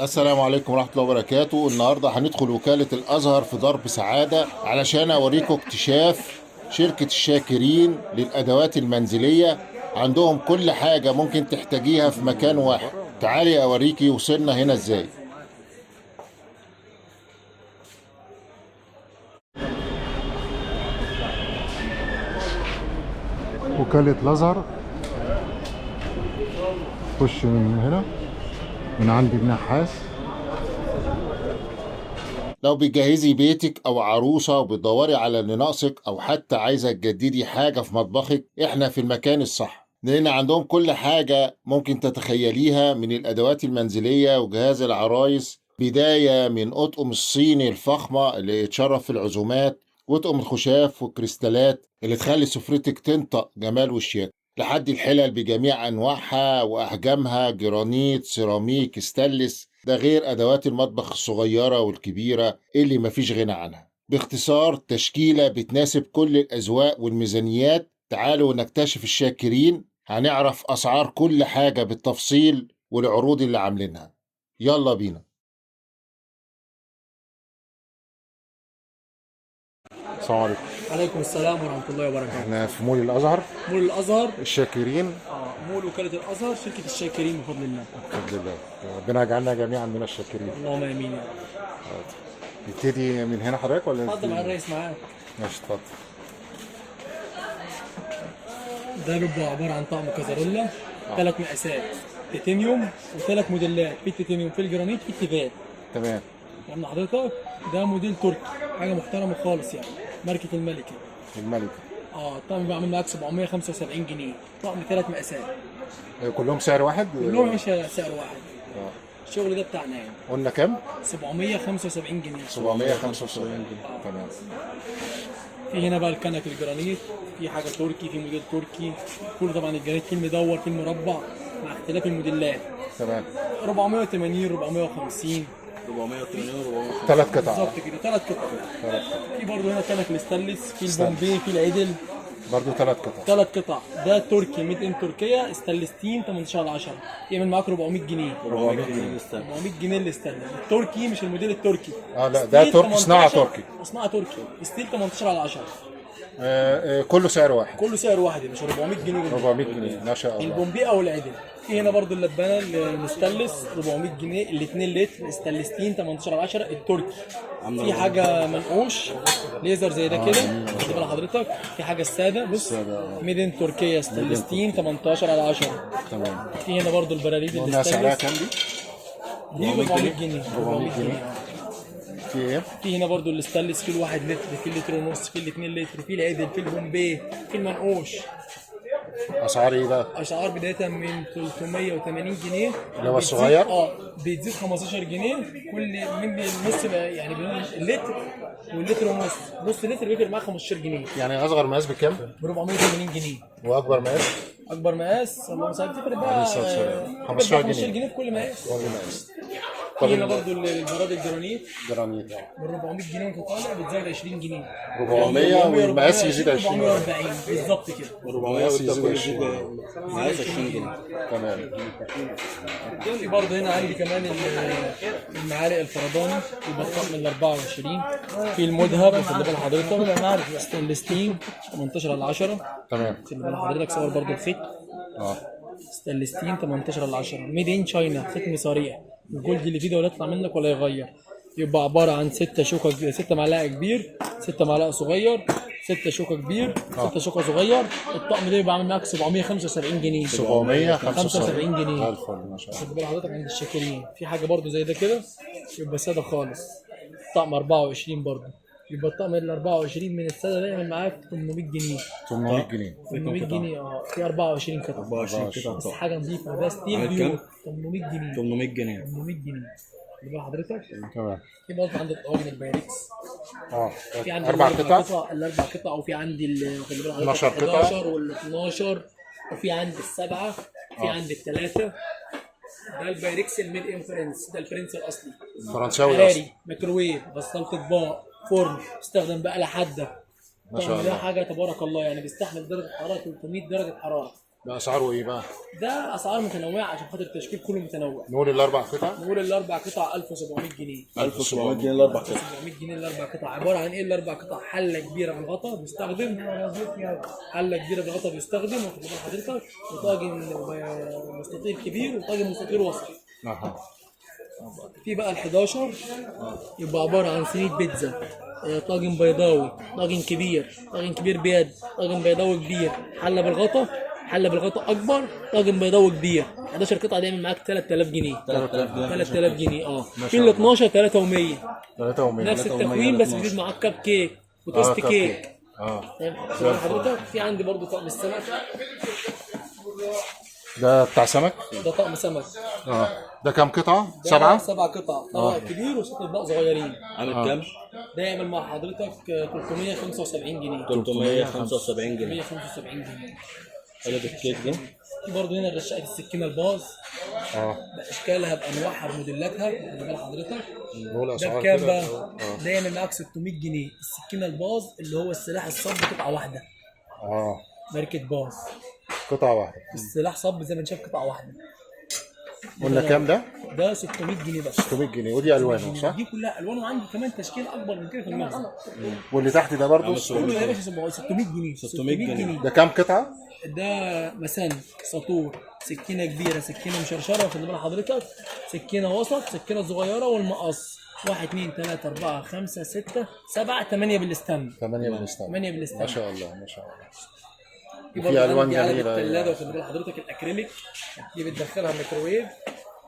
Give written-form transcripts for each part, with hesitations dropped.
السلام عليكم ورحمة الله وبركاته. النهاردة هندخل وكالة الأزهر في درب سعادة علشان أوريكم اكتشاف شركة الشاكرين للأدوات المنزلية. عندهم كل حاجة ممكن تحتاجيها في مكان واحد. تعالي أوريكي وصلنا هنا إزاي. وكالة الأزهر، خش من هنا من عند النحاس. لو بتجهزي بيتك او عروسه وبتدوري على اللي ناقصك او حتى عايزه تجددي حاجه في مطبخك، احنا في المكان الصح، لان عندهم كل حاجه ممكن تتخيليها من الادوات المنزليه وجهاز العرايس، بدايه من اطقم الصيني الفخمه اللي تشرف في العزومات، واطقم الخشاف والكريستالات اللي تخلي سفرتك تنطق جمال وشياكه، لحد الحلل بجميع انواعها واحجامها، جرانيت، سيراميك، ستانلس، ده غير ادوات المطبخ الصغيره والكبيره اللي مفيش غنى عنها. باختصار تشكيله بتناسب كل الاذواق والميزانيات. تعالوا نكتشف الشاكرين، هنعرف اسعار كل حاجه بالتفصيل والعروض اللي عاملينها. يلا بينا. السلام عليكم. عليكم السلام ورحمة الله وبركاته. احنا في مول الازهر. مول الأزهر. الشاكرين. مول وكالة الأزهر، شركة الشاكرين بفضل الله. بفضل الله. ربنا يجعلنا جميعا من الشاكرين. اللهم آمين يا رب. نبتدي من هنا حضرتك ولا اتفضل معايا الرئيس معاك. ماشي اتفضل. ده بيبقى عبارة عن طقم كازارولا، 3 مقاسات، تيتانيوم، وثلاث موديلات، في التيتانيوم، في الجرانيت، في التيفال. تمام. فاهم حضرتك؟ ده موديل تركي، حاجة محترمة خالص يعني، ماركة الملكة. الملكة. الطقم بعمل معاك 775 جنيه، طقم 3 مقاسات. كلهم سعر واحد؟ كلهم مش سعر واحد. اه. الشغل ده بتاعنا يعني. قلنا كام؟ 775 جنيه. 775 جنيه. تمام. في هنا بقى الكنك الجرانيت، في حاجه تركي، في موديل تركي، كله طبعا الجرانيت في المدور في المربع مع اختلاف الموديلات. تمام. 480 450 ثلاث قطع. بالظبط كده، 3 قطع. في برضه هنا كنك الستانلس، في البومبي، في العدل. برضه 3 قطع. 3 قطع. ده تركي ميد ان تركيا، ستانلستين 18/10، يعمل معاك 400 جنيه. 400 جنيه. 400 جنيه الاستانلس التركي، مش الموديل التركي. لا ده تركي، صناعة تركي. صناعة تركي، ستيل 18/10. كله سعر واحد. كله سعر واحد مش 400 جنيه. 400 جنيه ما شاء الله. البومبي او العدل. في هنا برضو اللبانه المستانلس 400 جنيه، ال 2 لتر ستانلستين 18/10 التركي. في حاجه منقوش ليزر زي ده كده، خد بال حضرتك. في حاجه الساده، بص، ميدن تركيا، ستانلستين 18/10. تمام. في هنا برضو البراريد قلنا سعرها الستانلس، كام دي؟ دي 400 جنيه. 400 جنيه. في ايه؟ في هنا برضو الستانلس، في ال1 لتر، في اللتر ونص، في ال2 لتر، في العدل، في البومبي، في المنقوش. اسعار ايه بقى؟ اسعار بدايه من 380 جنيه، اللي هو الصغير؟ بتزيد 15 جنيه كل من النص يعني اللتر واللتر ونص. نص لتر بيفرق معاك 15 جنيه. يعني اصغر مقاس بكام؟ ب 480 جنيه. واكبر مقاس؟ اكبر مقاس اللهم صل بتفرق بقى 15 15 جنيه. جنيه في كل مقاس. كل مقاس. في هنا برضه البراد الجرانيت جرانيت ب 400 جنيه وانت طالع بتزود 20 جنيه. 400 والمقاس يزيد 20. 440 بالظبط كده. 400 يزيد 20. مقاس 20 جنيه. تمام. في برضه هنا عندي كمان المعالق الفرداني، البطاط من 24. في المذهب خلي بال حضرتك، ستانلستين 18/10. تمقى خلي بال حضرتك، صور برضه الخيط. ستانلستين 18/10، ميد ان تشاينا، خيط مصاريح. الجولد اللي فيه ده ولا يطلع منك ولا يغير. يبقى عباره عن 6 معلقه كبير، 6 معلقه صغير، 6 شوكه كبير، 6 شوكه صغير. الطقم ده يبقى عامل معاك 775 جنيه. 775 جنيه. الف ما شاء الله. خد بال حضرتك عند الشاكرين. في حاجه برضو زي ده كده، يبقى ساده خالص، طقم 24 برضو. يبقى الطقم ال 24 من الساده ده يعمل معاك 800 جنيه. 800 جنيه. 800 جنيه. في 24 قطعه. 24 قطعه. بس حاجه نظيفه، ده ستيل عامل بيور. كام؟ 800 جنيه. 800 جنيه. 800 جنيه. خد بال حضرتك. تمام. في برضه عند الطواجن البايركس. في عندي 4 قطع. الاربع قطع، وفي عندي خلي بالك 12 قطعة. 11 وال 12، وفي عندي السبعه، في عندي الثلاثه. ده البايركس الميد ان فرنس، ده الفرنس الاصلي. فرنساوي حراري، اصلا. ميكروويف، غسالة اطباق، فرن، استخدم بقى حاده. ما شاء ده الله. حاجه تبارك الله يعني، بيستحمل درجه حراره 300 درجه حراره. ده اسعاره ايه بقى؟ ده اسعار متنوعه عشان خاطر التشكيل كله متنوع. نقول الاربع قطع. نقول الاربع قطع 1700 جنيه. 1700 جنيه الاربع قطع. 1700 جنيه الاربع قطع. عباره عن ايه الاربع قطع؟ حله كبيره بالغطا بيستخدم، حله كبيره بالغطا بيستخدم، واخد بال حضرتك، وطاجن مستطيل كبير وطاجن مستطيل وسط. اها. في بقى ال 11 يبقى عباره عن صينيه بيتزا، طاجن بيضاوي، طاجن كبير، طاجن كبير بيد، طاجن بيضاوي كبير، حله بالغطا، حله بالغطا اكبر، طاجن بيضاوي كبير. 11 قطعه دي يعمل معاك 3000 جنيه. 3000 جنيه. في ال 12 300. 300 نفس التكوين بس بيزيد معاك كاب كيك وتوست كاب كيك. زي حضرتك في عندي برضو طقم السمك. ده بتاع سمك؟ ده طقم سمك. ده كام قطعه؟ ده 7 قطع، طبق كبير وست اطباق صغيرين. عامل كام؟ ده يعمل مع حضرتك 375 جنيه. 375 جنيه. 375 جنيه. قلب الكيك ده. في برضه هنا الرشاقة السكينة الباز بأشكالها بأنواعها بموديلاتها، خلي بال حضرتك. ده بكام بقى؟ ده يعمل معاك 600 جنيه. السكينة الباز اللي هو السلاح الصب قطعة واحدة. ماركة باز. قطعه واحده. السلاح صب زي ما انت شايف قطعة واحدة. قلنا كام ده؟ ده 600 جنيه بس. 600 جنيه ودي الوانه صح؟ دي كلها الوان، وعندي كمان تشكيل اكبر من كده في المخزن. واللي تحت ده برضه كله يا باشا 600 جنيه. 600 جنيه. ده كام قطعه؟ ده مسن، ساطور، سكينه كبيره، سكينه مشرشره، واخد بال حضرتك، سكينه وسط، سكينه صغيره، والمقص 1 2 3 4 5 6 7 8 بالاستم. 8 بالاستم. 8 بالاستم. ما شاء الله ما شاء الله. في الوان جميله. جميله. الثلاجه واخد بال حضرتك الأكريليك دي بتدخلها ميكروويف،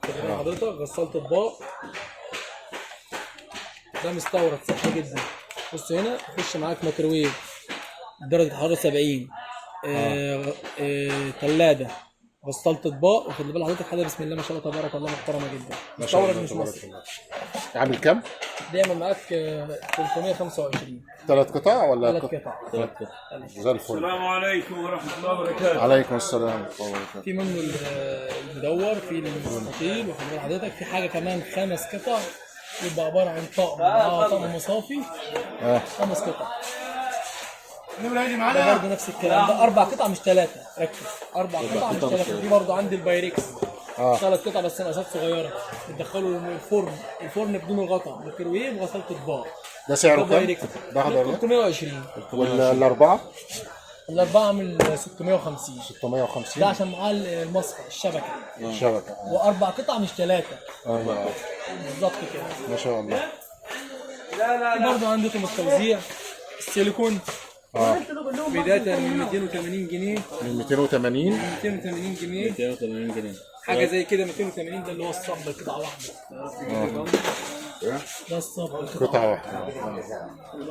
واخد بال حضرتك، غسالة اطباق. ده مستورد صحي جدا. بص هنا يخش معاك ميكروويف درجه حراره 70، ثلاجه، غسالة اطباق، واخد بال حضرتك حاجه بسم الله ما شاء الله تبارك الله محترمه جدا. مستورد مش مصري. عامل كام؟ ده يعمل معاك 325. 3 قطع ولا 3 قطع. 3 قطع. زي الفل. السلام عليكم ورحمة الله وبركاته. عليكم السلام ورحمه الله وبركاته. في منه المدور، في المستطيل، واخد بال حضرتك. في حاجه كمان 5 قطع يبقى عباره عن طقم مصافي. 5 قطع. ده برضه نفس الكلام. ده 4 قطع مش 3. ركز، 4 قطع مش 3. دي برضه عندي البايركس 3 قطع بس مقاسات صغيره. بتدخلوا الفرن بدون الغطا، ميكروويف، وغسالة اطباق. ده سعره كام؟ بايركس ده 320. والاربعه؟ الاربعه عامل 650. 650 ده عشان معاه المصفى الشبكه. شبكه. واربع قطع مش 3. ايوه بالظبط كده. ما شاء الله. في برضه عندكم التوزيع السيليكون. بدايه من 280 جنيه. من 280 280 جنيه. 280 جنيه. حاجه زي كده. 280 ده اللي هو الصب قطعه واحده. ده الصب قطعه واحده.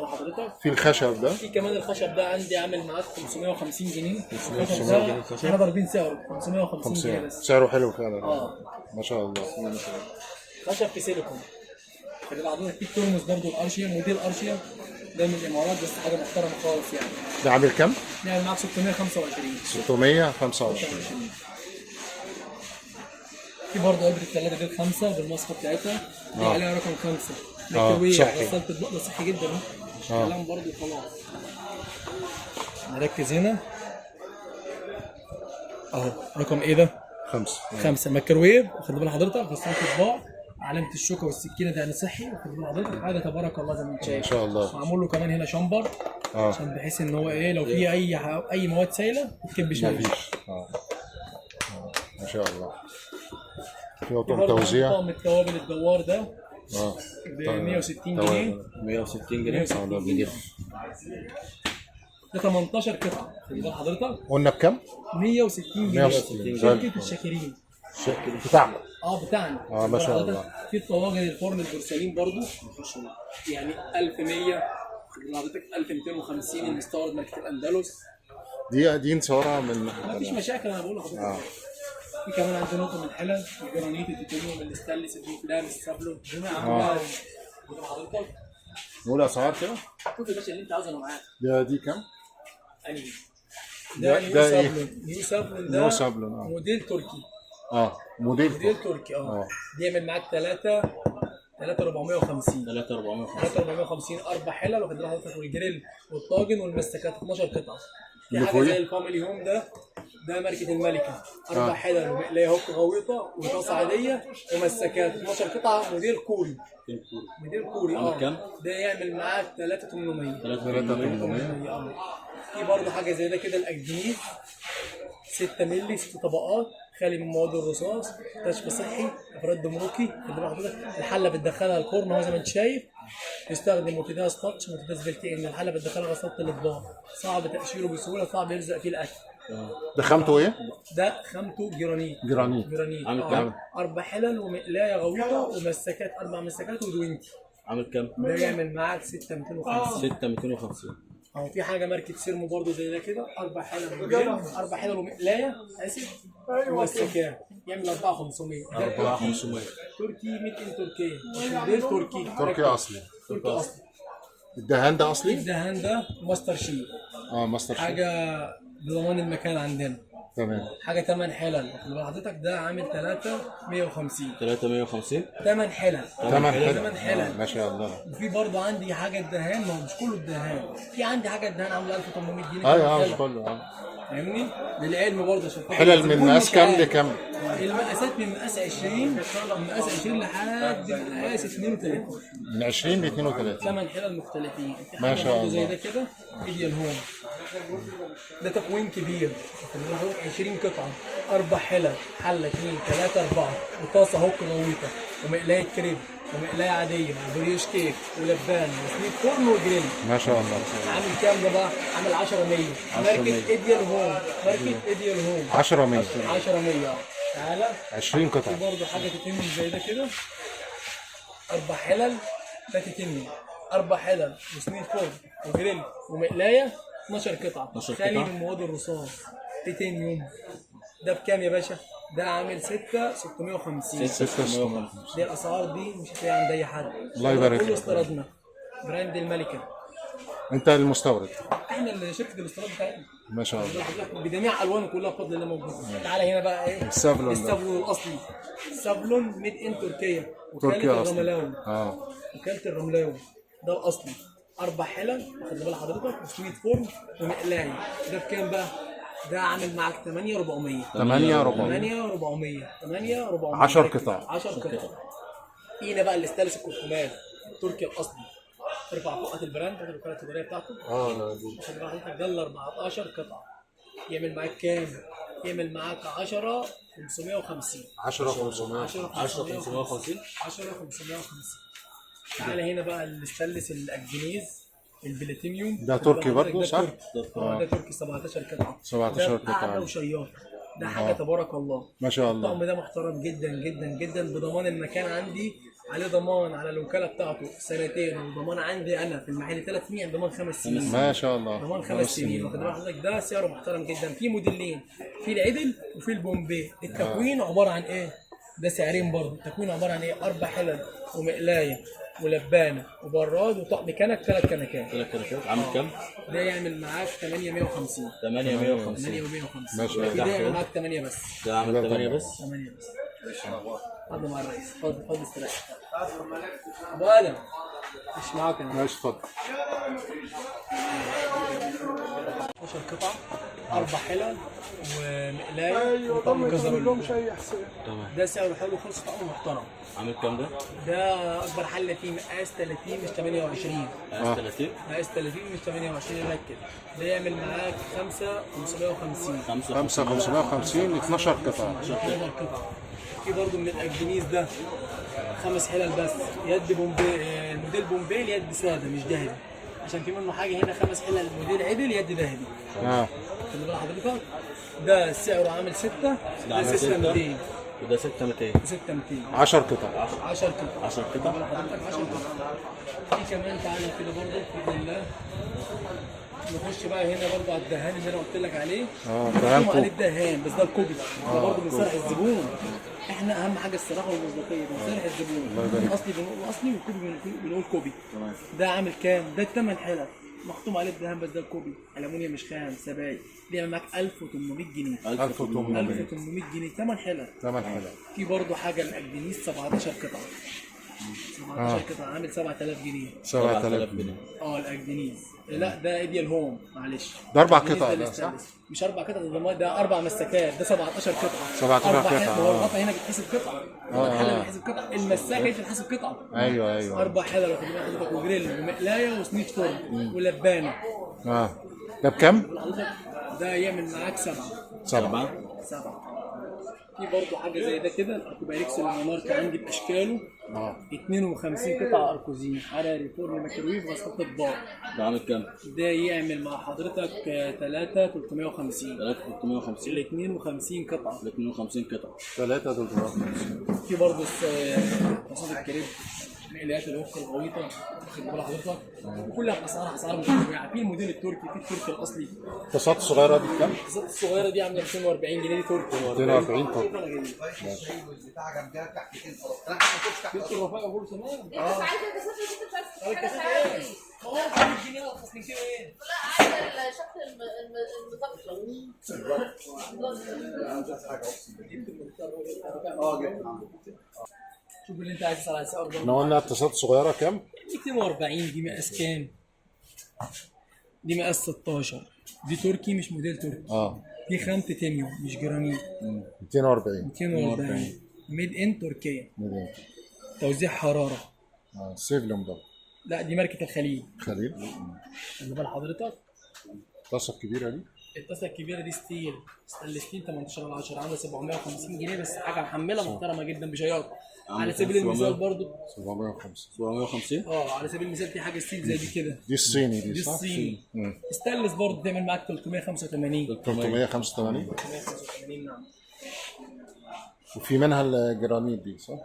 حضرتك. في الخشب ده؟ في كمان الخشب ده عندي عامل معاك 550 جنيه. الخشب ده احنا ضاربين سعره 550 جنيه بس. سعره حلو فعلا. ما شاء الله. خشب في سيليكون. خلي بعضنا في ترمز برضه الارشيا، موديل ارشيا ده من الامارات بس حاجه محترمه خالص يعني. ده عامل كام؟ يعني معاك 625. 625. في برضه علبه الثلاجه دي ال5 بالمصفى بتاعتها دي عليها رقم 5. ميكروويف، غسالة اطباق، ده صحي جدا مش كلام برضه خلاص. نركز هنا اهو رقم ايه ده؟ 5 ميكروويف، واخد بال حضرتك، غسالة اطباق، علامة الشوكة والسكينة ده يعني صحي، واخد بال حضرتك، حاجة تبارك الله زي ما انت شايف. ما شاء الله. معمول له كمان هنا شامبر عشان بحيث ان هو ايه لو في اي مواد سائلة ما تكبش منه. ما شاء الله. في برضه توزيع. طقم التوابل الدوار ده ب 160 جنيه. 160 جنيه. ده 18 قطعة، خلي بال حضرتك. قلنا بكام؟ 160 جنيه. 160 شركة الشاكرين. بتاعنا. بتاعنا. ما شاء الله. في الطواجن الفرن البورسلين برضو يعني 1100، خلي حضرتك 1250 المستورد ماركة الأندلس. دي نصورها من ما فيش مشاكل انا بقول لحضرتك. في كمان عندنا نقطة من الحلل، الجرانيت، التيتانيوم، الاستانلس، الفلان، السابلو. حضرتك نقول اسعار كده؟ شوف يا باشا اللي انت عاوزه انا معاك. دي كام؟ انهي؟ ده نيو سابلون. نيو سابلون. موديل تركي. موديل تركي. بيعمل معاك 3450. 3450 اربع حلل، واخد بالك حضرتك، والجريل والطاجن والمستكات 12 قطعه. في حاجه زي الفاميلي هوم ده ده ماركة الملكة، 4 حلل ومقلاية هوك غويطة وطاسة عادية ومسكات 12 قطعة موديل كوري. موديل كوري كام؟ ده يعمل معاك 3800. 3800. في برضه حاجة زي ده كده الأجنيز 6 مللي 6 طبقات خالي من مواد الرصاص، كشف صحي، افراد جمركي، الحله بتدخلها الفرن اهو زي ما انت شايف، يستخدم موتيداس تاتش موتيداس بلتي ان الحله بتدخلها غسالة الاطباق، صعب تقشيره بسهوله، صعب يلزق فيه الاكل. ده خامته ايه؟ ده خامته جرانيت. جرانيت. عامل كام؟ 4 حلل ومقلايه غويطه ومسكات 4 مسكات ودوينتي. عامل كام؟ ده يعمل معاك 6250. 6250. في حاجه ماركه سيرمو برضو زي ده كده 4 حلل 4 حلل ومقلايه اسف ومسكات يعمل 4500. 4500. تركي ميد ان تركيا، موديل تركي. تركي اصلي. تركي اصلي. الدهان ده اصلي؟ الدهان ده ماستر شيف. ماستر شيف. حاجه بضمان المكان عندنا. تمام. حاجه 8 حلل، خلي حضرتك ده عامل 350. 350. 8 حلل. 8 حلل. 8 حلل. ما شاء الله. وفي برضه عندي حاجه الدهان، ما هو مش كله الدهان، في عندي حاجه الدهان عامله 1800 جنيه. مش كله. فاهمني؟ للعلم برضه عشان حلل من مقاس كام لكام؟ المقاسات من مقاس 20 لحد مقاس 32. من 20 ل 32. 8 حلل مختلفين. ما شاء الله. زي ده كده ايديال هوم. ده تكوين كبير 20 قطعه، 4 حلل، حله 2 3 4 وطاسه هوك غويطه ومقلايه كريب ومقلايه عاديه وبريش كيك ولبان وسميد فرن وجريل. ما شاء الله. عامل كام ده بقى؟ عامل 10 100. ماركه ايديال هوم. ماركه ايديال هوم. 10 100. 10 100. تعالى 20 قطعه. في برضه حاجه تتم زي ده كده 4 حلل، ده تتم 4 حلل وسميد فرن وجريل ومقلايه 12 قطعه 12 خالي قطعة. من مواد الرصاص تيتانيوم. ده بكام يا باشا؟ ده عامل 6,650. 650. دي الاسعار دي مش هتلاقيها عند اي حد. الله يبارك كله فيك. استيرادنا براند الملكه. انت المستورد. احنا اللي شركه الاستيراد بتاعتنا ما شاء الله. بجميع الوانه كلها بفضل الله موجوده. تعالى هنا بقى ايه؟ السافلون ده. السافلون الاصلي. السافلون ميد ان تركيا. تركيا وكاله اصلي. الرملاوي. وكاله الرملاوي ده الاصلي. 4 حلل خلي بال حضرتك وسميد فرن ومقلايه. ده بكام بقى؟ ده عامل معاك 8400. 8400. 8400. 10 قطع. 10 قطع. هنا بقى الاستانلس الكركمات تركيا الاصلي. ارفع فوقات البراند بتاعت الوكاله التجاريه بتاعته. عشان بقى حضرتك ده ال 14 قطعه يعمل معاك كام؟ يعمل معاك 10 550. 10 500. 10 550. 10 550. تعالى هنا بقى الاستانلس الجنيز البلاتينيوم ده تركي برضه صح؟ ده تركي 17 قطعه. 17 ده قطعة. قاعده وشياط. ده حاجه تبارك الله. ما شاء الله. الطقم ده محترم جدا جدا جدا بضمان المكان عندي، عليه ضمان على الوكاله بتاعته 2 وضمان عندي انا في المحل 3 سنين، يعني ضمان 5 سنين. ما شاء الله. ضمان 5 سنين. واخد بال حضرتك؟ ده سعره محترم جدا. في موديلين، في العدل وفي البومبي. التكوين عباره عن ايه؟ ده سعرين برضه. التكوين عباره عن ايه؟ 4 حلل ومقلايه ولبانه وبراد وطقم كنك 3 كنكات. 3 كنكات. عامل كام؟ ده يعمل معاك 850. 850. 850. ما شاء الله. ده يعمل معاك 8 بس. ده عامل 8 بس. 8 بس. اتفضل مع الرئيس. اتفضل استريح. ابو ادم مش معاك انا. ماشي اتفضل. 12 قطعه 4 حلل ومقلايه وطقم كزرولة. تمام. ده سعره حلو خالص، طقم محترم. عامل كام ده؟ ده اكبر حله فيه مقاس 30 مش 28. مقاس 30. مقاس 30 مش 28 ركز. ده يعمل معاك 5,550. 5 550 12 قطعه. 12 قطعه. في برضه من الاجنيز ده 5 حلل بس، يد بومبي، الموديل بومبي اليد ساده مش ذهبي، عشان في منه حاجه هنا 5 حلل الموديل عدل يد ذهبي. خلي بال حضرتك ده سعره عامل 6. ده 6,200. وده 6200. 6,200. 10 قطع. 10 قطع. 10 قطع. حضرتك 10 قطع. في كمان تعالى كده برضه بفضل الله نخش بقى هنا برضه على الدهان اللي انا قلت لك عليه. دهان مكتوب عليه كوب. الدهان بس ده الكوبي. ده برضه بنصالح الزبون. احنا اهم حاجه الصراحه والمصداقيه، بنصالح الزبون. الاصلي بنقول اصلي والكوبي بنقول كوبي. ده عامل كام؟ ده الثمن حلل مختوم عليه الدهان بس ده الكوبي. المونيا مش خام سبايك. دي معاك 1800 جنيه. 1800. 1800 جنيه ثمن حلل. 8 حلقات. في برضه حاجه الاجنيس 17 قطعه. 17 قطعه عامل 7000 جنيه. 7000 جنيه. جنيه. لا ده ايديال هوم، معلش ده 4 بالنسبة قطع ده للستانلس. صح؟ مش 4 قطع، ده 4 مسكات، ده 17 قطعه. 17 أربع قطعة، حلل، هو الغطا هنا بيتحسب قطعه، الحله بيتحسب قطعه، المساكه دي بتتحسب قطعه. ايوه 4 حلل واخد بالك حضرتك، وجريل ومقلايه وصينيه فرن ولبانه. ده بكام؟ ده يعمل معاك 7. 7. في برضه حاجه زي ده كده، الاركوباريكس المونارك عندي باشكاله 52 قطعه اركوزين حراري فرن ميكرويف غسالة اطباق. ده عامل كام؟ ده يعمل مع حضرتك 3,350. 3,350. ال 52 قطعه. ال 52 قطعه. 3,350. في برضه قصاد الكريب، مقليات الوك الغويطه، واخد بال حضرتك، وكلها اسعار متنوعه. في الموديل التركي، في التركي الاصلي. الطاسات الصغيرة دي بكام؟ الطاسات الصغيره دي عامله 240 جنيه، دي تركي. 240 طبعا. شفت الرفاقه كله تمام؟ بس عايزه الكاسات الكاسات اللي ايه؟ هو 100 جنيه ارخص من كده ايه؟ لا عايزه الشكل شوف اللي انت عايز تسال على سعر احنا قلنا الطاسات الصغيرة كام؟ 240. دي مقاس كام؟ دي مقاس 16. دي تركي مش موديل تركي. دي خامة تيميوم مش جرانيت. 240. 240 ميد ان تركيا. توزيع حرارة. سيفلم ده. لا دي ماركة الخليل. خليل. خلي بال حضرتك. الطاسة الكبيرة دي؟ الطاسة الكبيرة دي ستيل 18/10 عاملة 750 جنيه بس، حاجة محملة محترمة جدا بشياط. على سبيل المثال برضو 750. على سبيل المثال في حاجة ستيل زي دي كده. دي الصيني دي دي صح؟ الصيني. ستانلس برضو تعمل معاك 385. 385. نعم. وفي منها الجرانيت دي صح؟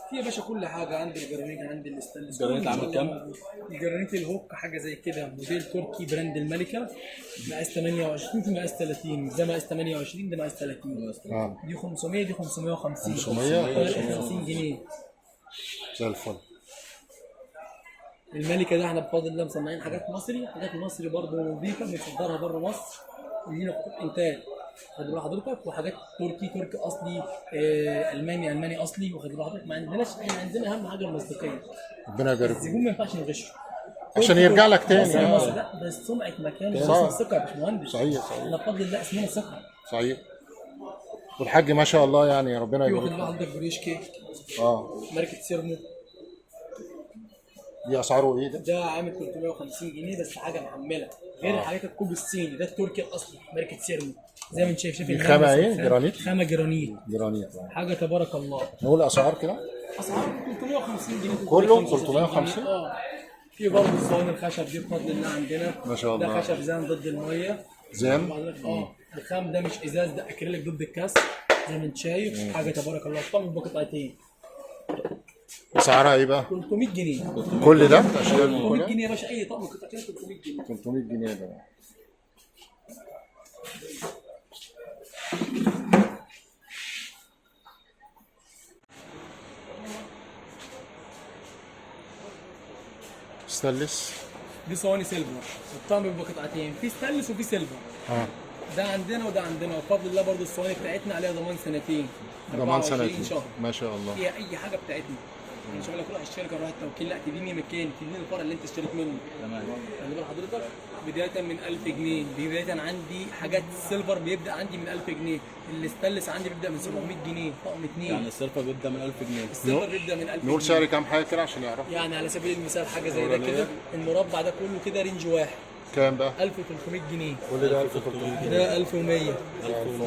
في يا باشا كل حاجه، عندي الجرانيت، عندي الستانلس. الجرانيت عامل كام؟ الجرانيت الهوك حاجه زي كده، موديل تركي براند الملكه، مقاس 28 في مقاس 30، ده مقاس 28 ده مقاس 30. دي 500 دي 550. 550 جنيه زي الفل. الملكه ده احنا بفضل الله مصنعين حاجات مصري، حاجات مصري برضه نظيفه بنصدرها بره مصر، لينا خطوط انتاج واخد بال حضرتك، وحاجات تركي اصلي، الماني اصلي واخد بال حضرتك. ما عندناش، احنا عندنا اهم حاجه المصداقيه. ربنا يبارك فيك. الزبون ما ينفعش نغشه عشان يرجع لك تاني. لا بس سمعه مكان اسمها الثقه يا باشمهندس. صحيح. احنا بفضل الله اسمنا ثقه. صحيح. والحاج ما شاء الله يعني ربنا في واخد يبارك بال حضرتك بريش كيك ماركه سيرمو. دي اسعاره ايه ده؟ ده عامل 350 جنيه بس، حاجه محمله غير حاجات الكوب الصيني. ده التركي الاصلي ماركه سيرمو زي ما انت شايف. الخامه ايه؟ جرانيت؟ خامه جرانيت. جرانيت حاجه تبارك الله. نقول اسعار كده؟ اسعار 350 جنيه. كله 350. في برضه الصواني الخشب دي بفضل الله عندنا ما شاء الله. ده خشب زان ضد الميه. زان؟ الخام ده مش ازاز، ده اكريليك ضد الكسر زي ما انت شايف. حاجه تبارك الله. طقم بقطعتين. اسعارها ايه بقى؟ 300 جنيه. كل ده؟ 300 جنيه يا باشا، اي طقم قطعتين 300 جنيه. 300 جنيه ده. ستانلس. دي صواني سيلفر، الطقم بيبقى قطعتين، في ستانلس وفي سيلفر. ده عندنا وده عندنا، وبفضل الله برضه الصواني بتاعتنا عليها ضمان سنتين. ضمان سنتين شهر. ما شاء الله. هي اي حاجه بتاعتنا. مش هقول لك روح الشركه روح التوكيل، لا تديني مكان، تديني الفرع اللي انت اشتريت منه. تمام. خلي بال حضرتك بدايه من 1000 جنيه، بدايه عندي حاجات السيلفر بيبدا عندي من 1000 جنيه، الستانلس عندي بيبدا من 700 جنيه طقم اثنين. يعني السيلفر بيبدا من 1000 جنيه. السيلفر بيبدا من 1000 جنيه. نقول سعر كام حاجه كده عشان يعرف. يعني على سبيل المثال حاجه زي ده كده، المربع ده كله كده رينج واحد. كام بقى؟ 1300 جنيه. كل ده 1300 جنيه. ده 1100.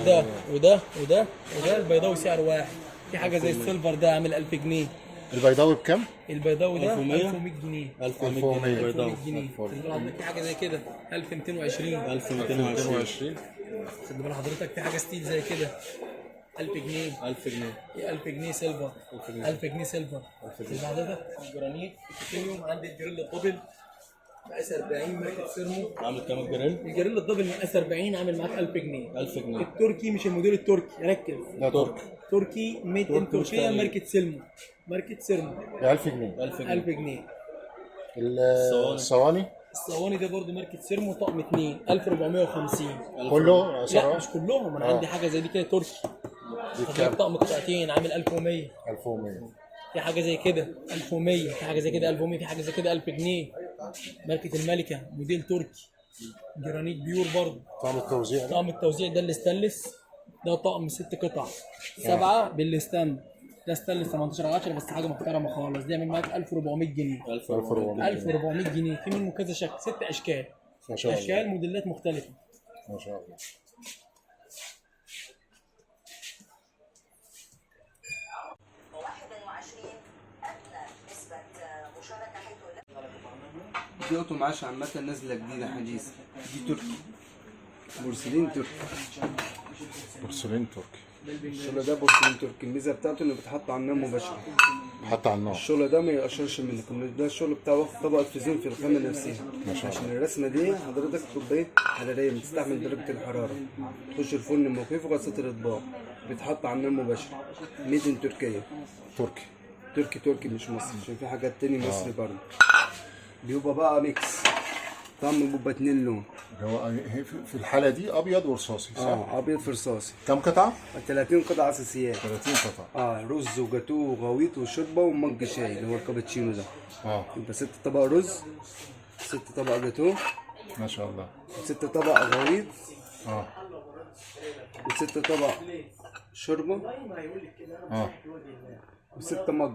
ده وده وده وده البيضاوي سعر واحد. في حاجه زي السيلفر ده عامل 1000 جنيه. البيضاوي بكام؟ البيضاوي ده 1100 جنيه. 1100 جنيه البيضاوي. جنيه. في حاجه زي كده 1220. 1220. خد بال حضرتك في حاجه ستيل زي كده 1000 جنيه. 1000 جنيه. 1000 جنيه سيلفر. 1000 جنيه سيلفر. خد بال حضرتك الجرانيت التيتانيوم. عندي الجريل الدبل مقاس 40 ماركه سيرمو. عامل كام الجريل؟ الجريل الدبل مقاس 40 عامل معاك 1000 جنيه. 1000 جنيه. التركي مش الموديل التركي، ركز. ده تركي. تركي ميد ان تركيا ماركه سيرمو. ماركه سيرمو 1000 جنيه. 1000 جنيه. 1000 جنيه. الصواني الصواني ده برضه ماركه سيرمو طقم اثنين 1450. كله لا اسعاره؟ مش كلهم، انا عندي حاجه زي دي كده تركي. دي كام؟ طقم قطعتين عامل 1100. 1100. في حاجه زي كده 1100، في حاجه زي كده 1100، في حاجه زي كده 1000 جنيه. ماركه الملكه، موديل تركي، جرانيت بيور برضه. طعم التوزيع ده طقم التوزيع ده الاستانلس، ده طقم 6 قطع 7 بالستاند، ده استانلس 18 على 10 بس حاجه محترمه خالص، دي يعمل معاك 1400 جنيه. 1400 جنيه، في منه كذا شكل، 6 اشكال، ما شاء الله. اشكال موديلات مختلفه. ما شاء الله. 21 أدنى نسبة مشاركة حيث دي اوتو معاش عامة نازلة جديدة حديثة، دي تركي، بورسلين تركي. بورسلين تركي. الشغل ده بورسلين تركي، الميزة بتاعته انه بيتحط على النار مباشرة. حتى على النار. الشغل ده ما يقشرش منك، ده الشغل بتاعه واخد طبقة فيزون في الخامة نفسها. عشان الرسمة دي حضرتك تبقى ايه حرارية، بتستحمل درجة الحرارة، تخش الفرن مخيف وغسالة الأطباق، بيتحط على النار مباشرة. ميدن تركيا. تركي. تركي مش مصري، عشان في حاجات تاني مصري برضه. بيبقى بقى ميكس، طعم بيبقى 2 لون. هو في الحالة دي أبيض ورصاصي صح؟ ابيض في رصاصي. كم قطعة؟ 30 قطعة اساسيات. 30 قطعة. رز وجاتو وغويط وشوربه ومج شاي اللي هو الكابتشينو ده. يبقى 6 طبق رز، 6 طبق جاتو، ما شاء الله. 6 طبق غويط، و6 طبق شوربه، و6 مج.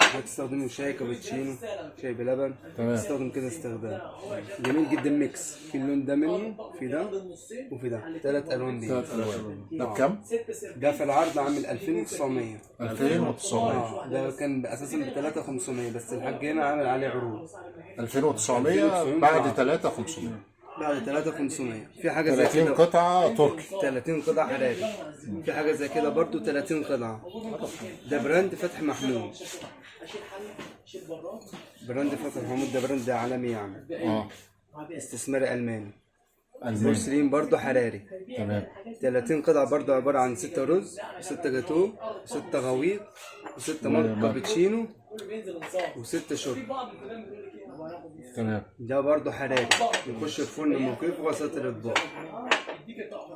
هتستخدموا شاي كابتشينو، شاي بلبن، تستخدم كده استخدام جميل جدا. ميكس، في اللون ده منه، في ده وفي ده، 3 الوان دي. 3 ألوان. ده بكم؟ ده في العرض عامل 2900. 2900. ده كان اساسا ب 3500 بس الحاج هنا عامل عليه عروض. 2900 بعد 3500. بعد 3500. في حاجه زي 30 كده قطعة تركي. 30 قطعة حراري. في حاجه زي كده برضو 30 قطعة. ده براند فتحي محمود. براند فتحي محمود ده براند عالمي يعني. استثماري الماني. بورسلين برضو حراري. تمام. 30 قطعة برضو عبارة عن 6 رز، 6 جاتو، 6 غويط، و6 مج كابتشينو، و6 شوربة. تمام. ده برضو حراري، يخش الفرن مخيف وغسالة الأطباق.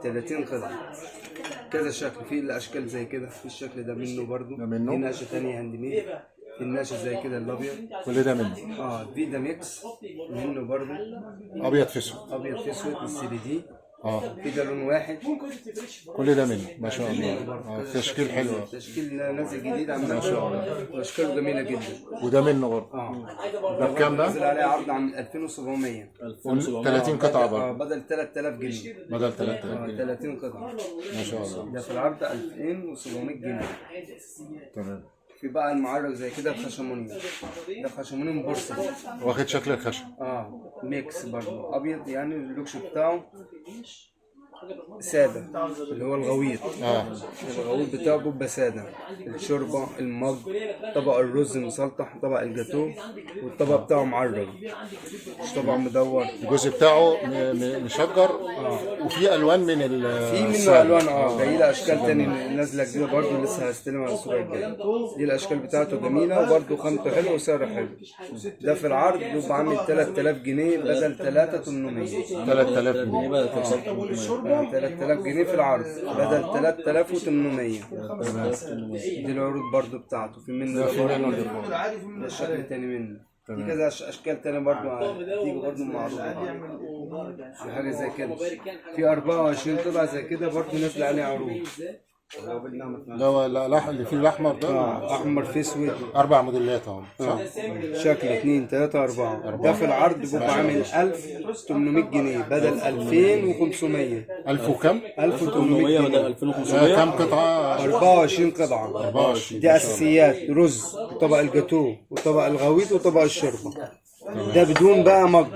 30 قطعة. كذا شكل، في الأشكال زي كده، في الشكل ده منه برضو. ده منه. في نقشة تانية هاند ميد، في النقشة زي كده الأبيض. كل ده منه. في ده ميكس منه برضو. أبيض في أسود. أبيض في أسود بالسي دي. اه في ده لون واحد. كل ده منه ما شاء الله. تشكيل حلو. تشكيل نازل جديد عامة ما شاء الله. واشكاله جميلة جدا. وده منه برضه. ده بكام نازل ده؟ عليه عرض عن 2700. 30 قطعة برضه. بدل 3000 جنيه. بدل 3000 جنيه. 30 قطعة. ما شاء الله. ده في العرض 2700 جنيه. تمام. في بقى المعرض زي كده بخشموني. ده خشموني بورصة. واخد شكل الخشب. ميكس برضه ابيض يعني اللوكش بتاعه سادة اللي هو الغويط. الغويط بتاعه بيبقى سادة. الشوربة، المج، طبق الرز مسلطح، طبق الجاتو، والطبق بتاعه معرض مش طبق مدور. الجزء بتاعه مشجر. وفي الوان من في منه الوان جاي لها اشكال تاني نازله جديده برضه لسه هستلمها الاسبوع الجاي. دي الاشكال بتاعته جميله وبرضه خامته حلوه وسعره حلو. ده في العرض بيبقى عامل 3000 جنيه بدل 3800. 3000 جنيه. 3000 جنيه في العرض بدل 3800. دي العروض برضو بتاعته. في منه ده الشكل تاني منه. في كذا اشكال تاني برضو هتيجي برضو معروضة. في حاجة زي كده، في 24 قطعة زي كده برضو نازلة عليها عروض. لا اللي فيه الاحمر ده. احمر في اسود. 4 موديلات اهو صح؟ شكل 2 3 4. ده في العرض بيبقى عامل 1800 جنيه بدل 2500. 1000 وكم؟ 1800 بدل 2500. كم قطعة؟ 24 قطعة. 24. دي اساسيات رز وطبق الجاتو وطبق الغويط وطبق الشوربه. ده بدون بقى مج.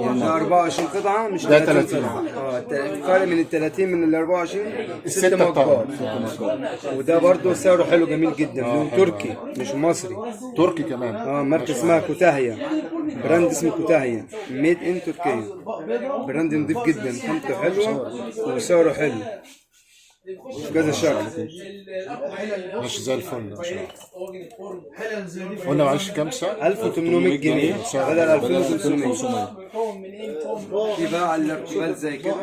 يعني ده 24 قطعة مش ده 30 قطعة. الفرق من ال 30 من ال 24 6 مجات. وده برضو سعره حلو جميل جدا. لون تركي مش مصري. تركي كمان. ماركة اسمها كوتاهية. براند اسمه كوتاهية ميد ان تركيا. براند نضيف جدا، خامته حلوة وسعره حلو. كذا شكل ماشي زي الفل ما شاء الله. قلنا معلش كام سعر؟ 1800 جنيه بدل 2500. في بقى على الارتبال زي كده.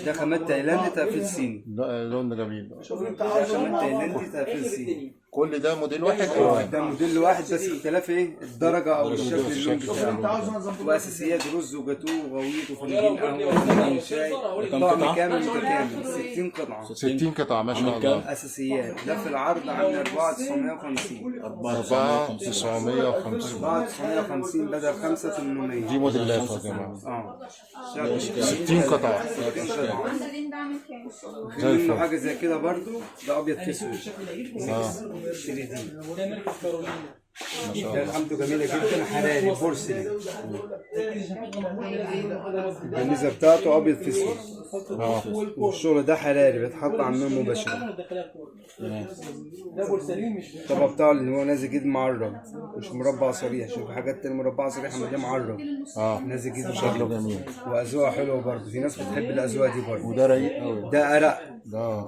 ده خامات تايلاندي تقفيل صيني. لون جميل. ده خامات تايلاندي تقفيل صيني. كل ده موديل واحد؟ ده موديل واحد بس اختلاف ايه الدرجه او الشكل اللون بتاعه. واساسيات رز وجاتوه وغويط وفنجان قهوه وفنجان شاي، طقم كامل متكامل 60 قطعه. 60 قطعه ما شاء الله. اساسيات ده في العرض عامل 4950. 4950 بدل 5800. دي موديلات يا جماعه. 60 قطعه في منه حاجه زي كده برضو، ده ابيض في اسود. ده خامته جميله جدا، حراري بورسلين. الجميزه بتاعته ابيض في اسود. والشغل ده حراري بيتحط على النار مباشره. الطبق بتاعه اللي هو نازل جديد معرض، مش مربع صريح. شوف حاجات تانية مربعه صريحه، ما ده معرض. نازل جديد شكله جميل واذواقه حلوه برضه. في ناس بتحب الاذواق دي برضه. وده رايق قوي. ده ارق.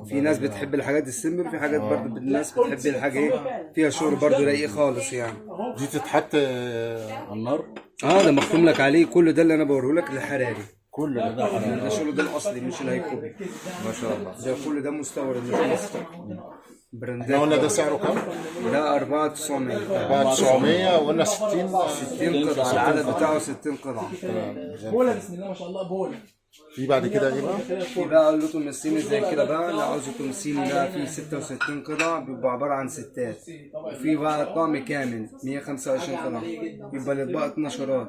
في ناس بتحب الحاجات السمبل، في حاجات برضه الناس بتحب الحاجه ايه فيها شغل برضه رايق خالص يعني. دي تتحط على النار؟ ده مختوم لك عليه. كل ده اللي انا بوريه لك الحراري. كل ده حراري. ده الشغل ده الاصلي مش الهيكوبي. ما شاء الله. ده كل ده مستورد من مصر. احنا قلنا ده سعره كام؟ ده 4900. 4900 وقلنا 60 قطعه. العدد بتاعه 60 قطعه. بولا بسم الله ما شاء الله بولا. في بعد كده ايه بقى؟ في بقى اللوتو الصيني زي كده بقى. لو عاوز اللوتو الصيني ده فيه 66 قطعه، بيبقى عباره عن ستات. وفي بقى طقم كامل 125 قطعه، يبقى الاطباق 12.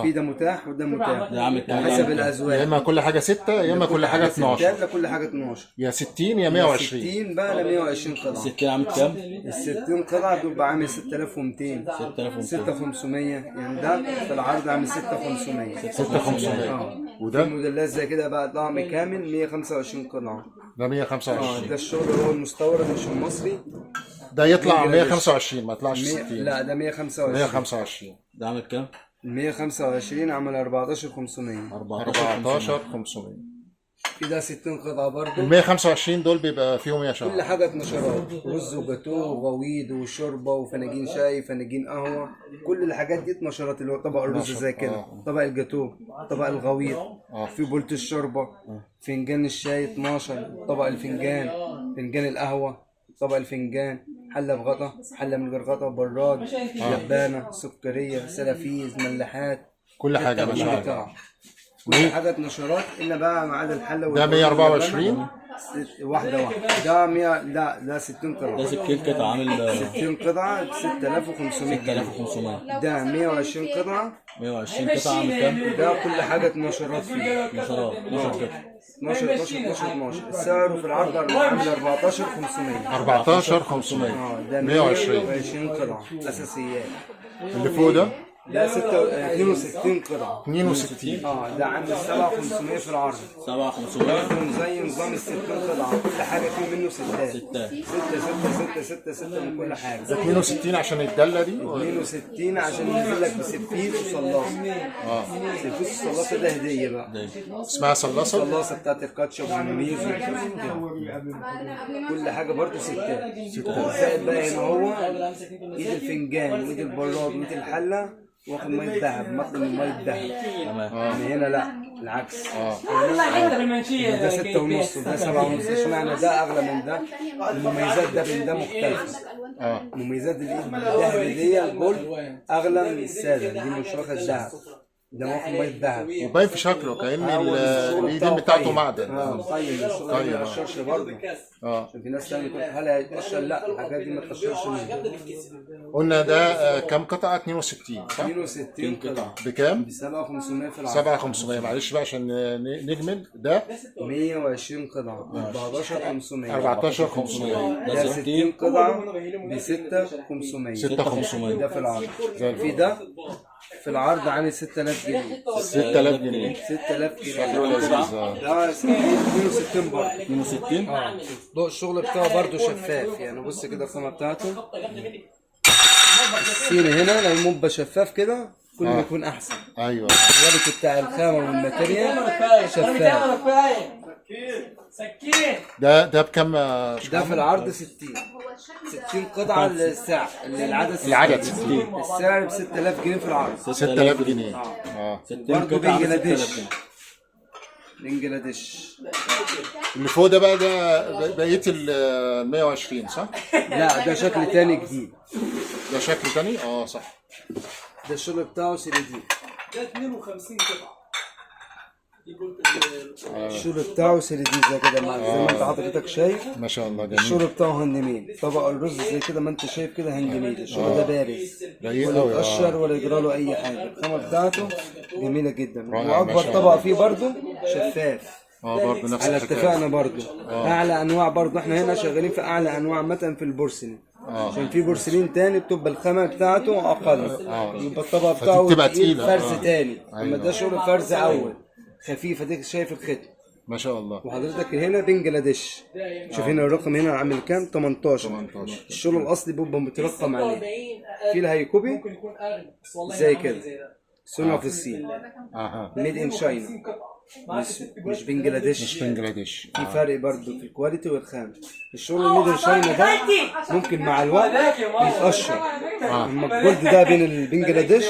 في ده متاح وده متاح حسب الاذواق. يا اما كل حاجه 6 يا اما كل حاجه 12. لا كل حاجه 12. يا 60 يا 120. 60 بقى ل 120 قطعه. 60 عامل كام؟ ال 60 قطعه بيبقى عامل 6200 6500 يعني. ده في العرض عامل 6500. 6500 وده الموديلات زي كده بقى طقم كامل 125 قطعه. ده 125. ده الشغل هو المستورد مش المصري. ده يطلع 125 ما يطلعش 60. لا ده 125. 125 ده عامل كام؟ 125 عمل 14500. 14500. في ده 60 قطعه برضه. ال 125 دول بيبقى فيهم يا شباب كل حاجه 12 رز وجاتوه وغويط وشوربه وفناجين شاي فناجين قهوه. كل الحاجات دي 12 اللي هو طبق الرز زي كده، طبق الجاتوه، طبق الغويط، في بولة الشوربه، فنجان الشاي 12، طبق الفنجان، فنجان القهوه، طبق الفنجان، حله بغطا، حله من غير غطا، براد، لبانه، سكريه، سلافيز، ملاحات. كل حاجه ما شاء الله. كل حاجه 12 الا بقى ما عدا الحله. ده 124 واحده. ده 100. لا ده 60 قطعه. ده 60 قطعه عامل 60 قطعه ب 6500. 6500. ده 120 قطعه. 120 قطعه عامل كام؟ ده كل حاجه 12 فيه. 12 قطعه. 12. السعر في العرض عامل 14500. 14500. ده 120 قطعه اساسيات. اللي فوق ده ده 62 قطعه. 62. ده عامل 7500 في العرض. 7500 زي نظام ال 60 قطعه. كل حاجه فيه منه ستات. 6 من كل حاجه. 62 عشان الدله دي 62 عشان ينزل لك بسفيس وصلاصه. سفيس وصلاصه ده هديه بقى. اسمها صلاصه. الصلاصه بتاعت الكاتشب والميز كل حاجه برضه ستات. زائد بقى هنا هو ايد الفنجان وايد البراد وايد الحله واخد ميه ذهب، مطلب من ميه ذهب. تمام. هنا لا العكس. ده 6 ونص وده 7 ونص. اشمعنى ده اغلى من ده؟ المميزات ده من ده مختلفه. مميزات الايد الذهب دي الجولد اغلى من الساده. دي مش واخد ذهب، ده واخد ميه ذهب وباين في شكله كأن الايدين بتاعته معدن. طيب الشغل ما يتقشرش برضه. عشان في ناس تانية تقول هل هيتقشر؟ لا الحاجات دي ما تقشرش منه. قلنا ده كام قطعه؟ 62 صح؟ 62 قطعه. بكام؟ ب 7500 في العرض. 7500. معلش بقى عشان نجمل. ده 120 قطعه 14500. 14500. ده 60 قطعه ب 6500. 6500 ده في العرض. في ده في العرض عامل 6000 جنيه. 6000 جنيه. 6000 جنيه. ده 62 برضه. 62. ضوء الشغل بتاعه برضه شفاف يعني. بص كده الخامه بتاعته. الصيني هنا لو مبقى شفاف كده كل ما يكون احسن. ايوه. الكواليتي بتاع الخامه والماتيريال شفاف. ده بكام؟ ده في العرض 60 قطعه. السعر العدد 60. السعر ب 6000 جنيه في العرض. 6000 جنيه. برضه بيجي لدش. بنجلاديش. اللي فوق ده بقى ده بقيه ال 120 صح؟ لا ده شكل تاني جديد. ده شكل تاني صح. ده الشغل بتاعه 3 دي. ده 52 قطعه. الشغل بتاعه 3 دي زي كده زي ما انت حضرتك شايف. ما شاء الله جميل. الشغل بتاعه هاند ميد. طبق الرز زي كده ما انت شايف كده هاند ميد. الشغل ده بارز رقيق ولا قوي. يتقشر ولا يجرى له اي حاجه. الخامه بتاعته جميله جدا. رائع، ما واكبر شاء طبق فيه برضه شفاف. برضه نفس على الحكايه. اتفاقنا برضه اعلى انواع برضه. احنا هنا شغالين في اعلى انواع مثلا في البورسلين. عشان في بورسلين تاني بتبقى الخامه بتاعته اقل. يبقى الطبق بتاعه فتبقى تقيل تقيلة. فرز تاني. اما ده شغل فرز اول خفيف. اديك شايف الختم. ما شاء الله. وحضرتك هنا بنجلاديش. شوف هنا الرقم هنا عامل كام؟ 18. الشغل الاصلي بيبقى مترقم عليه. في الهيكوبي ممكن يكون اغلى بس والله زي عامل كده. ده. صنع في الصين. ميد ان شاينا. مش بنجلاديش. مش بنجلاديش. في فرق برضو في الكواليتي والخام. الشغل الميد ان شاينا ده ممكن مع الوقت يتقشر. اما الجولد ده بين البنجلاديش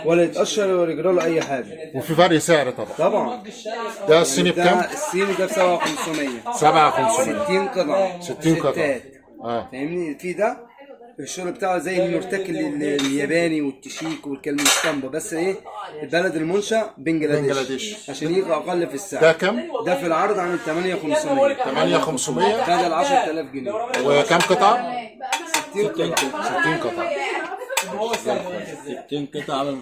ولا يتقشر ولا يجرى له اي حاجه. وفي فرق سعر طبعا. طبعا. ده الصيني ده بكام؟ الصيني ده ب 7500. 7500. 60 قطعه. 60 قطعة. ستات. فاهمني؟ في ده الشغل بتاعه زي المرتكل الياباني والتشيك والكلام الاسطمبة. بس ايه البلد المنشأ بنجلاديش عشان يبقى اقل في السعر. ده كام؟ ده في العرض عامل 8500. 8500 بدل 10000 جنيه. وكام قطعة؟ 60 قطعة. 60 قطعة. هو السعر 60 قطعة على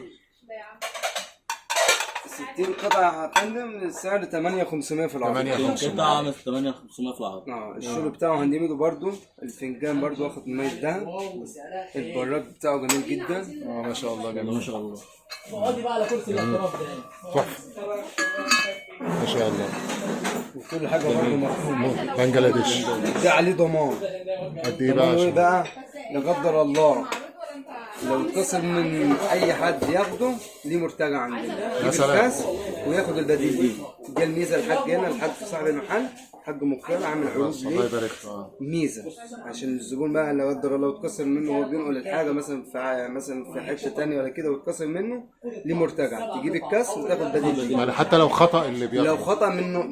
60 قطعة يا فندم السعر 8500 في العرض. 8500. قطعة عامل 8500 في العرض. الشغل بتاعه هاند ميد برضه. الفنجان برضه واخد مميز دهب. البراك بتاعه جميل جدا. ما شاء الله جميل. ما شاء الله. اقعدي بقى على كرسي الاعتراف ده يعني. تحفة. ما شاء الله. وكل حاجة برضه مفهومة. بنجلاديش. ده عليه ضمان. قد ايه ضمان ايه بقى؟ بقى؟ لا قدر الله لو اتصل من اي حد ياخده ليه مرتجع عندنا. يجيب الكاس وياخد البديل دي. دي الميزه. الحاج هنا الحاج صاحب المحل حاج مختار عامل عروض الله ليه يبارك. ميزه عشان الزبون بقى لا قدر الله اتكسر منه وهو بينقل الحاجه مثلا في حته تانية ولا كده واتكسر منه ليه مرتجع. تجيب الكاس وتاخد بديل. يعني حتى لو خطأ اللي لو بياخده خطأ منه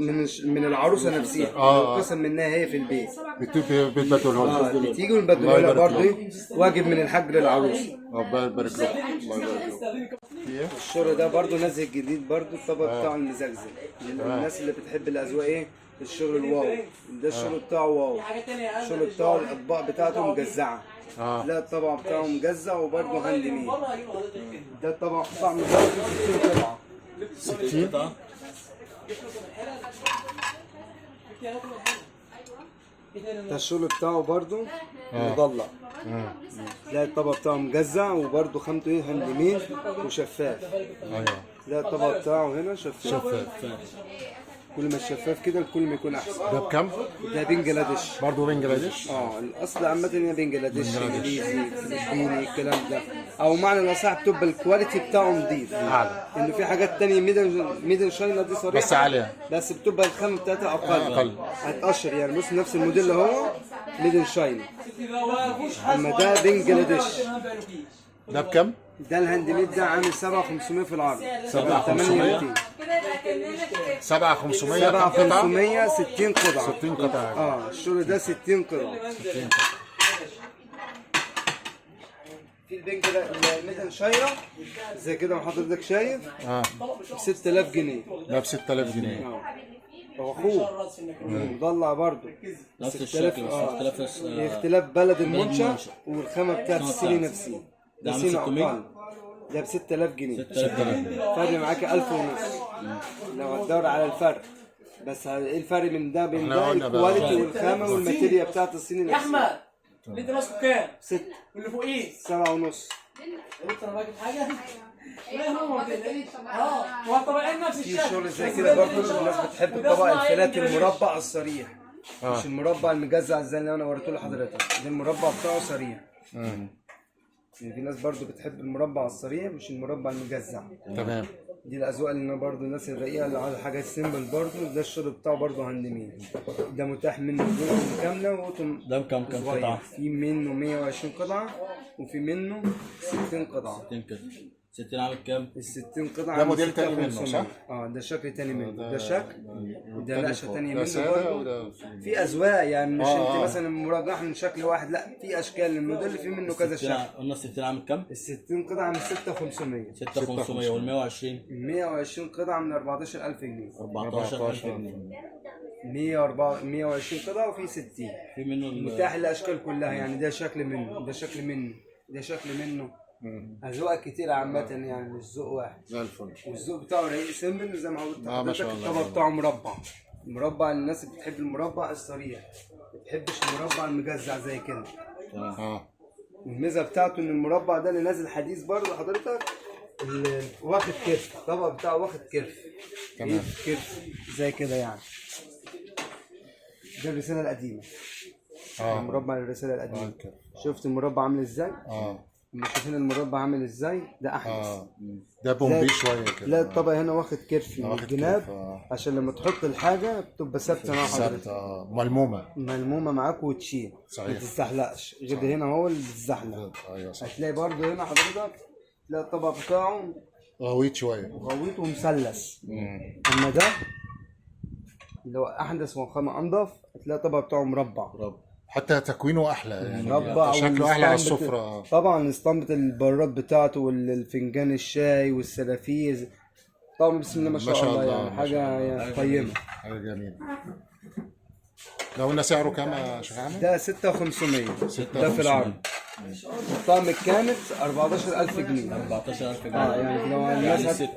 من العروسه نفسها لو اتكسر منها هي في البيت بتبدله. بتيجي ونبدلها لها برضه ايه واجب من الحاج للعروسه. الله يبارك له. الله يبارك له. الشغل ده برضه نازل جديد برضه. الطبق بتاعه المزجزج للناس اللي بتحب الاذواق ايه الشغل الواو. ده الشغل بتاعه واو. الشغل بتاعه الاطباق بتاعته مجزعه. لا الطبق بتاعه مجزع وبرضه هاند ميد. ده الطبق بتاعه مجزع 60 قطعه. 60 قطعة. ده الشغل بتاعه برضه مضلع. لا الطبق بتاعه مجزع وبرضه خامته ايه هاند ميد وشفاف. ايوه. لا الطبق بتاعه هنا شفاف. كل ما الشفاف كده كل ما يكون احسن. ده بكام؟ ده بنجلاديش. برضه بنجلاديش؟ الاصل عامة هي بنجلاديش انجليزي فلبيني الكلام ده. او معنى الاصح بتبقى الكواليتي بتاعه نضيف. اعلى. انه في حاجات تانية ميدن شاينا دي صريحة بس عالية. بس بتبقى الخامة بتاعتها اقل. هتقشر يعني. بص نفس الموديل اهو ميدن شاينا. اما ده بنجلاديش. ده بكام؟ ده الهاند ميد ده عامل 7500 في العرض. 7500 7500 قطعة؟ 7500 60 قطعة. 60 قطعة. الشغل ده 60 قطعة. في البنج ده الميدن شايرة زي كده حضرتك شايف ب 6000 جنيه. ده ب 6000 جنيه. هو اخوه مضلع برضه نفس الشكل بس اختلاف بلد المنشأ والخامة بتاعت الصيني نفسها. ده عامل الصيني 600. أقل. ده ب 6000 جنيه. 6000 جنيه. فرق معاك 1000 ونص لو هتدور على الفرق. بس ايه الفرق من ده بين ده؟ الكواليتي والخامة والماتيريا بتاعت الصيني نفسها. احمد اللي انت ماسكه كام؟ 6 واللي فوقيه 7 ونص. قلت انا باجي حاجه لا هو ما تقلقش. هو الطبقين نفس في الشكل. شغل زي كده برضه الناس بتحب الطبق الفلات المربع الصريح. مش المربع المجزع زي اللي انا وريته لحضرتك. ده المربع بتاعه صريح. يعني في ناس برضه بتحب المربع الصريح مش المربع المجزع. تمام. دي الاذواق اللي انا برضه الناس الرقيقه اللي عايزه حاجات سيمبل برضه. ده الشغل بتاعه برضه هاند ميد. ده متاح منه قطن كامله وقطن ده بكام صغير. قطعة؟ في منه 120 قطعه وفي منه 60 قطعه. 60 قطعة. 60 عامل كام؟ ال 60 قطعة ده عامل موديل تاني منه، 6500. صح؟ ده شكل تاني منه، ده شكل وده نقشة تانية ده منه سادة برضه. وده في أذواق يعني، مش أنت آه. مثلا مرجح من شكل واحد، لا في أشكال، الموديل اللي فيه منه كذا شكل. قلنا 60 عامل كام؟ ال 60 قطعة من 6500. 6500 وال 120 ال 120 قطعة من 14000 جنيه. 14000 جنيه. 120 قطعة وفي 60. في منه متاح الاشكال كلها يعني، ده شكل منه، ده شكل منه، ده شكل منه. اذواق كتير عامه يعني، مش ذوق واحد. زي الفل. والذوق بتاعه رقيق سيمبل زي ما قلت ما لحضرتك. شاء الله. الطبق بتاعه مربع، مربع للناس اللي بتحب المربع الصريح، ما بتحبش المربع المجزع زي كده. اه الميزه بتاعته ان المربع ده اللي نازل حديث برضه حضرتك، واخد كرف، الطبق بتاعه واخد كرف. تمام. كرف زي كده يعني. ده الرساله القديمه. مربع الرسالة القديمة. شفت المربع عامل ازاي؟ لما شايفين المربع عامل ازاي؟ ده احدث. ده بومبي شويه كده. لا الطبق هنا واخد كرف من الجناب، عشان لما تحط الحاجة بتبقى ثابتة مع حضرتك. ملمومة. ملمومة معاك وتشيل. صحيح. ما تتزحلقش، غير هنا هو اللي بتتزحلق. ايوه صح. هتلاقي برضه هنا حضرتك تلاقي الطبق بتاعه غويط شويه. غويط ومثلث. اما ده اللي هو احدث وخامة انضف، هتلاقي الطبق بتاعه مربع. حتى تكوينه احلى يعني، مربع شكله احلى على السفره. طبعا اسطمبة البراد بتاعته والفنجان الشاي والسلافيز، طبعا بسم الله ما شاء الله يعني، حاجه يعني قيمه. حاجه جميله. لو قلنا سعره كام يا شيخ احمد؟ ده 6500. ده في العرض. الطقم الكامل 14000 جنيه. 14000 جنيه. يعني لو يعني الناس ال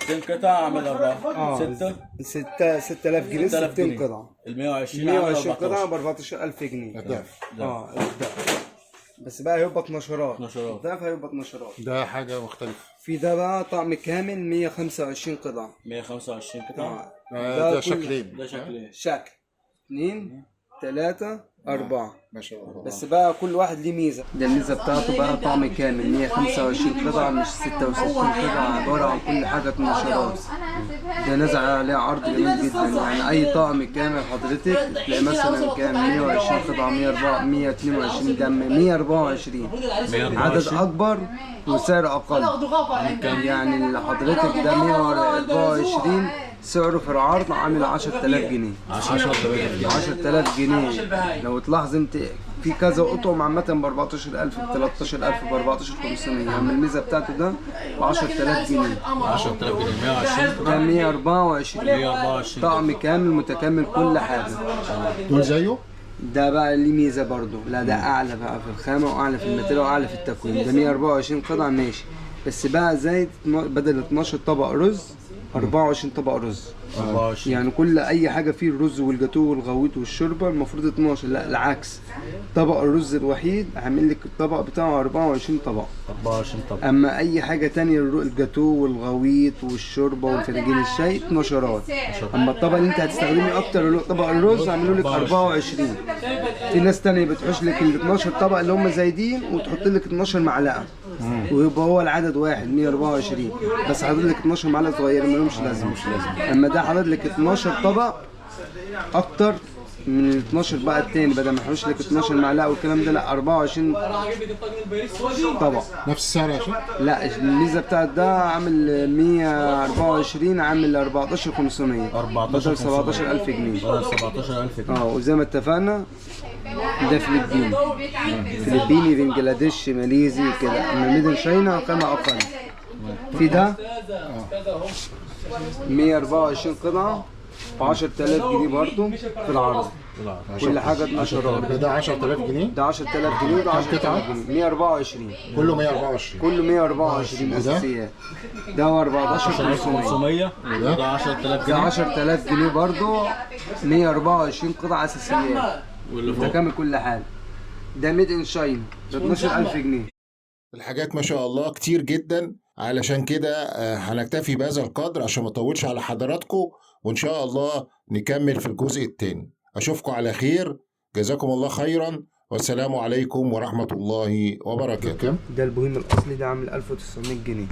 60 قطعة عمل 6 6000 جنيه 60 قطعة. ال 120 120 قطعة ب 14000 جنيه. الضعف. الضعف. بس بقى هيبقى 12 12. الضعف هيبقى 12. ده حاجه مختلفه. في ده بقى طقم كامل 125 قطعة. 125 قطعة. ده شكلين. ده شكل شكل 2 3 4. ما شاء الله. بس بقى كل واحد ليه ميزه. ده الميزه بتاعته بقى طعم كامل 125 قطعه مش 66 قطعه، عباره عن كل حاجه 12. ده نزل عليه عرض جميل جدا يعني. اي طقم كامل حضرتك تلاقي مثلا كام 120 قطعه 122 ده 124 عدد اكبر وسعر اقل يعني. اللي حضرتك ده 124 سعره في العرض عامل 10000 جنيه. 10000 جنيه. لو تلاحظ انت في كذا قطعه عامة ب 14000 ب 13000 ب 14500 يعني. الميزة بتاعته ده ب 10000 جنيه. 10000 جنيه 120 ده 124 124 طقم كامل متكامل كل حاجة. دول زيه؟ ده بقى ليه ميزة برضه. لا ده أعلى بقى في الخامة وأعلى في الماتيريال وأعلى في التكوين. ده 124 قطعة ماشي، بس بقى زايد بدل 12 طبق رز 24 طبق رز. 24 يعني كل اي حاجه فيه الرز والجاتوه والغويط والشوربه المفروض 12. لا العكس، طبق الرز الوحيد عامل لك الطبق بتاعه 24 طبق. 24 طبق. اما اي حاجه تانية الجاتوه والغويط والشوربه والفناجين الشاي 12. اما الطبق اللي انت هتستخدمي اكتر اللي هو طبق الرز عاملوا لك 24. في ناس تانية بتحوش لك ال 12 طبق اللي هم زايدين وتحط لك 12 معلقه ويبقى هو العدد واحد 124، بس حاطط لك 12 معلقه صغيره ما لهمش لازمه. اما ده حاطط لك 12 طبق اكتر من ال 12 بقى التاني، بدل ما يحوش لك 12 معلقه والكلام ده، لا 24 طبق نفس السعر يا شيخ؟ لا الميزه بتاعت ده عامل 124 عامل 14500 بدل 17000 جنيه. بدل 17000 جنيه. وزي ما اتفقنا ده فلبيني. فلبيني بنجلاديش ماليزي كده. اما ميدن شاينا قيمه اقل. في ده 124 قطعه ب 10000 جنيه برضه في العرض. كل حاجه 12. ده 10000 جنيه؟ ده 10000 جنيه وده 10000 جنيه. 124 كله 124. كله 124 اساسيات. ده 14500 ده 10000 ده جنيه. 10000 جنيه برضه 124 قطعه اساسيات. واللي فوق متكامل كل حاجه. ده ميد ان شاينا ب 12000 جنيه. الحاجات ما شاء الله كتير جدا، علشان كده هنكتفي بهذا القدر عشان ما اطولش على حضراتكم، وان شاء الله نكمل في الجزء الثاني. اشوفكم على خير، جزاكم الله خيرا، والسلام عليكم ورحمة الله وبركاته. ده البوهيم الاصلي ده عامل 1900 جنيه.